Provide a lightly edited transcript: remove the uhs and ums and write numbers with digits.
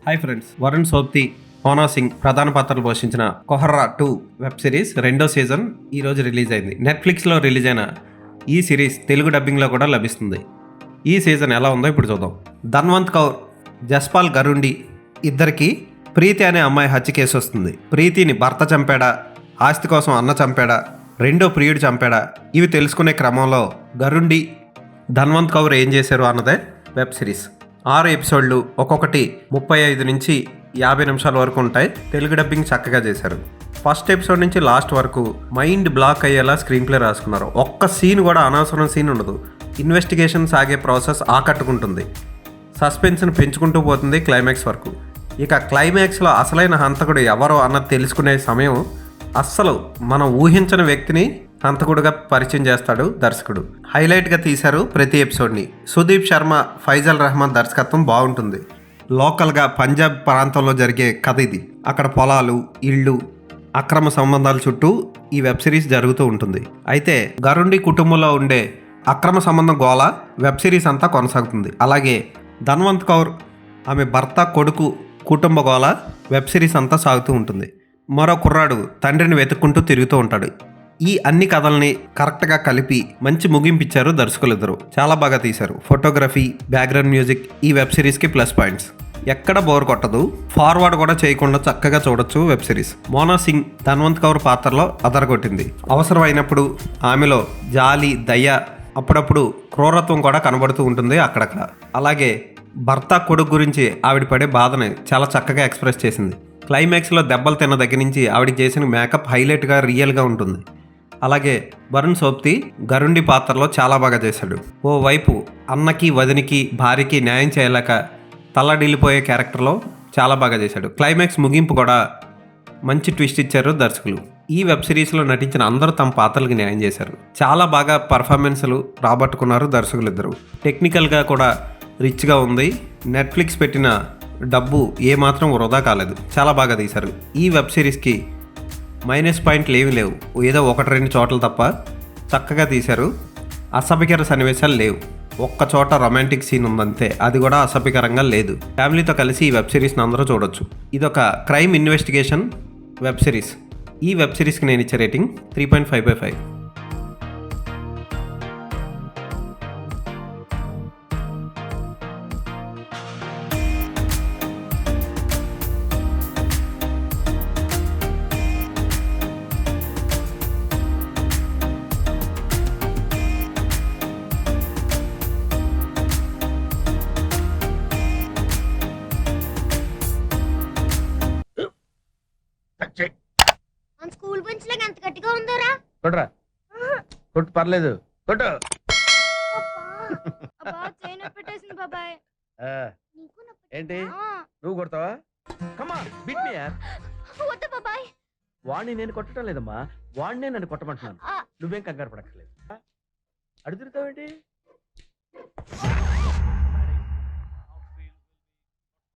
Hi friends, Varun సోప్తి, Mona Singh ప్రధాన పాత్రలు పోషించిన కొహర్రా 2 వెబ్ సిరీస్ రెండో సీజన్ ఈరోజు రిలీజ్ అయింది. నెట్ఫ్లిక్స్లో రిలీజ్ అయిన ఈ సిరీస్ తెలుగు డబ్బింగ్లో కూడా లభిస్తుంది. ఈ సీజన్ ఎలా ఉందో ఇప్పుడు చూద్దాం. ధన్వంత్ కౌర్, జస్పాల్ గరుండి ఇద్దరికి ప్రీతి అనే అమ్మాయి హత్య కేసు వస్తుంది. ప్రీతిని భర్త చంపాడా, ఆస్తి కోసం అన్న చంపాడా, రెండో ప్రియుడు చంపాడా, ఇవి తెలుసుకునే క్రమంలో గరుండి, ధన్వంత్ కౌర్ ఏం చేశారు అన్నదే వెబ్ సిరీస్. 6 ఎపిసోడ్లు, ఒక్కొక్కటి 35 నుంచి 50 నిమిషాల వరకు ఉంటాయి. తెలుగు డబ్బింగ్ చక్కగా చేశారు. ఫస్ట్ ఎపిసోడ్ నుంచి లాస్ట్ వరకు మైండ్ బ్లాక్ అయ్యేలా స్క్రీన్ ప్లే రాసుకున్నారు. ఒక్క సీన్ కూడా అనవసరం సీన్ ఉండదు. ఇన్వెస్టిగేషన్ సాగే ప్రాసెస్ ఆకట్టుకుంటుంది. సస్పెన్స్ని పెంచుకుంటూ పోతుంది క్లైమాక్స్ వరకు. ఇక క్లైమాక్స్లో అసలైన హంతకుడు ఎవరో అన్నది తెలుసుకునే సమయం అస్సలు మనం ఊహించని వ్యక్తిని హంతకుడుగా పరిచయం చేస్తాడు దర్శకుడు. హైలైట్గా తీశారు ప్రతి ఎపిసోడ్ని. సుదీప్ శర్మ, ఫైజల్ రెహమాన్ దర్శకత్వం బాగుంటుంది. లోకల్గా పంజాబ్ ప్రాంతంలో జరిగే కథ ఇది. అక్కడ పొలాలు, ఇళ్ళు, అక్రమ సంబంధాల చుట్టూ ఈ వెబ్ సిరీస్ జరుగుతూ ఉంటుంది. అయితే గరుండి కుటుంబంలో ఉండే అక్రమ సంబంధం గోల వెబ్ సిరీస్ అంతా కొనసాగుతుంది. అలాగే ధన్వంత్ కౌర్, ఆమె భర్త, కొడుకు కుటుంబ గోల వెబ్ సిరీస్ అంతా సాగుతూ ఉంటుంది. మరో కుర్రాడు తండ్రిని వెతుక్కుంటూ తిరుగుతూ ఉంటాడు. ఈ అన్ని కథల్ని కరెక్ట్గా కలిపి మంచి ముగింపిచ్చారు దర్శకులిద్దరు. చాలా బాగా తీశారు. ఫోటోగ్రఫీ, బ్యాక్గ్రౌండ్ మ్యూజిక్ ఈ వెబ్ సిరీస్కి ప్లస్ పాయింట్స్. ఎక్కడ బోర్ కొట్టదు. ఫార్వర్డ్ కూడా చేయకుండా చక్కగా చూడొచ్చు వెబ్ సిరీస్. మోనా సింగ్ ధన్వంత్ కౌర్ పాత్రలో అదరగొట్టింది. అవసరమైనప్పుడు ఆమెలో జాలి, దయ, అప్పుడప్పుడు క్రూరత్వం కూడా కనబడుతూ ఉంటుంది అక్కడక్కడ. అలాగే భర్త, కొడుకు గురించి ఆవిడ పడే బాధని చాలా చక్కగా ఎక్స్ప్రెస్ చేసింది. క్లైమాక్స్లో దెబ్బలు తిన్న దగ్గర నుంచి ఆవిడ చేసిన మేకప్ హైలైట్గా, రియల్గా ఉంటుంది. అలాగే వరుణ్ సోప్తి గరుండి పాత్రలో చాలా బాగా చేశాడు. ఓవైపు అన్నకి, వదినికి, భార్యకి న్యాయం చేయలేక తల్లడిల్లిపోయే క్యారెక్టర్లో చాలా బాగా చేశాడు. క్లైమాక్స్ ముగింపు కూడా మంచి ట్విస్ట్ ఇచ్చారు దర్శకులు. ఈ వెబ్ సిరీస్లో నటించిన అందరూ తమ పాత్రలకు న్యాయం చేశారు. చాలా బాగా పర్ఫార్మెన్స్లు రాబట్టుకున్నారు దర్శకులిద్దరూ. టెక్నికల్గా కూడా రిచ్గా ఉంది. నెట్ఫ్లిక్స్ పెట్టిన డబ్బు ఏమాత్రం వృధా కాలేదు. చాలా బాగా తీశారు. ఈ వెబ్ సిరీస్కి మైనస్ పాయింట్లు ఏమీ లేవు. ఏదో 1-2 చోట్ల తప్ప చక్కగా తీశారు. అసభ్యకర సన్నివేశాలు లేవు. ఒక్క చోట రొమాంటిక్ సీన్ ఉందంతే, అది కూడా అసభ్యకరంగా లేదు. ఫ్యామిలీతో కలిసి ఈ వెబ్ సిరీస్ని అందరూ చూడొచ్చు. ఇదొక క్రైమ్ ఇన్వెస్టిగేషన్ వెబ్ సిరీస్. ఈ వెబ్ సిరీస్కి నేను ఇచ్చే రేటింగ్ 3.5/5. మన స్కూల్ బెంచ్ లాగా ఎంత గట్టిగా ఉందోరా. కొట్రా, కొట్టు, పర్లేదు, కొట్టు. అబ్బా చైన్ పెట్టేసింది బాబాయ్. నీకు నొప్పి. ఏంటి నువ్వు కొడతావా? కమా బిట్ మీ యార్. వద్దు బాబాయ్. వాణ్ణి నేను కొట్టడం లేదమ్మా, వాణ్ణే నన్ను కొట్టమంటున్నాను. ఆ. నువ్వేం కంగారు పడక్కర్లేదు. అడుగుతావేంటి?